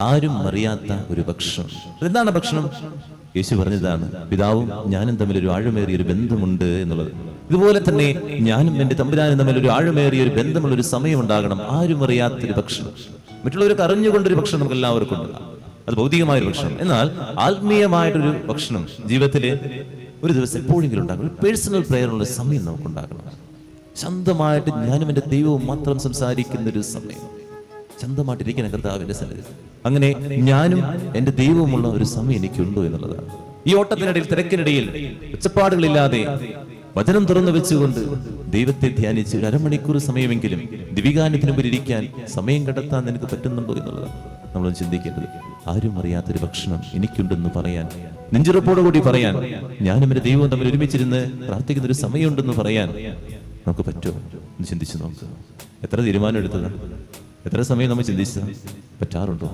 ആരും അറിയാത്ത ഒരു ഭക്ഷണം. എന്താണ് ഭക്ഷണം? യേശു പറഞ്ഞതാണ്, പിതാവും ഞാനും തമ്മിൽ ഒരു ആഴമേറിയ ഒരു ബന്ധമുണ്ട് എന്നുള്ളത്. ഇതുപോലെ തന്നെ ഞാനും എന്റെ തമ്പുരാനും തമ്മിൽ ഒരു ആഴമേറിയ ഒരു ബന്ധമുള്ള ഒരു സമയം ഉണ്ടാകണം. ആരും അറിയാത്തൊരു ഭക്ഷണം, മറ്റുള്ളവർക്ക് അറിഞ്ഞുകൊണ്ടൊരു ഭക്ഷണം നമുക്ക് എല്ലാവർക്കും ഉണ്ടാകാം. അത് ഭൗതികമായൊരു ഭക്ഷണം. എന്നാൽ ആത്മീയമായിട്ടൊരു ഭക്ഷണം ജീവിതത്തില് ഒരു ദിവസം എപ്പോഴെങ്കിലും ഉണ്ടാകണം. ഒരു പേഴ്സണൽ പ്രയറിനുള്ള സമയം നമുക്കുണ്ടാകണം. ശാന്തമായിട്ട് ഞാനും എൻ്റെ ദൈവവും മാത്രം സംസാരിക്കുന്ന ഒരു സമയം, ശാന്തമായിട്ടിരിക്കുന്ന കർത്താവിന്റെ സന്നിധി. അങ്ങനെ ഞാനും എൻ്റെ ദൈവവുമുള്ള ഒരു സമയം എനിക്കുണ്ടോ എന്നുള്ളതാണ്. ഈ ഓട്ടത്തിനിടയിൽ, തിരക്കിനിടയിൽ, ഒച്ചപ്പാടുകളില്ലാതെ വചനം തുറന്നു വെച്ചുകൊണ്ട് ദൈവത്തെ ധ്യാനിച്ച് ഒരു അരമണിക്കൂർ സമയമെങ്കിലും ദിവികാനത്തിന് മുമ്പിൽ ഇരിക്കാൻ സമയം കണ്ടെത്താൻ നിനക്ക് പറ്റുന്നുണ്ടോ എന്നുള്ളതാണ് നമ്മൾ ചിന്തിക്കേണ്ടത്. ആരും അറിയാത്തൊരു ഭക്ഷണം എനിക്കുണ്ടെന്ന് പറയാൻ, നെഞ്ചുറപ്പോടുകൂടി പറയാൻ, ഞാനും എൻ്റെ ദൈവവും തമ്മിൽ ഒരുമിച്ചിരുന്ന് പ്രാർത്ഥിക്കുന്ന ഒരു സമയമുണ്ടെന്ന് പറയാൻ നമുക്ക് പറ്റുമോ എന്ന് ചിന്തിച്ചു നോക്കുക. എത്ര തീരുമാനം എടുത്തതാണ്, എത്ര സമയം നമ്മൾ ചിന്തിച്ചതാണ്, പറ്റാറുണ്ടോ?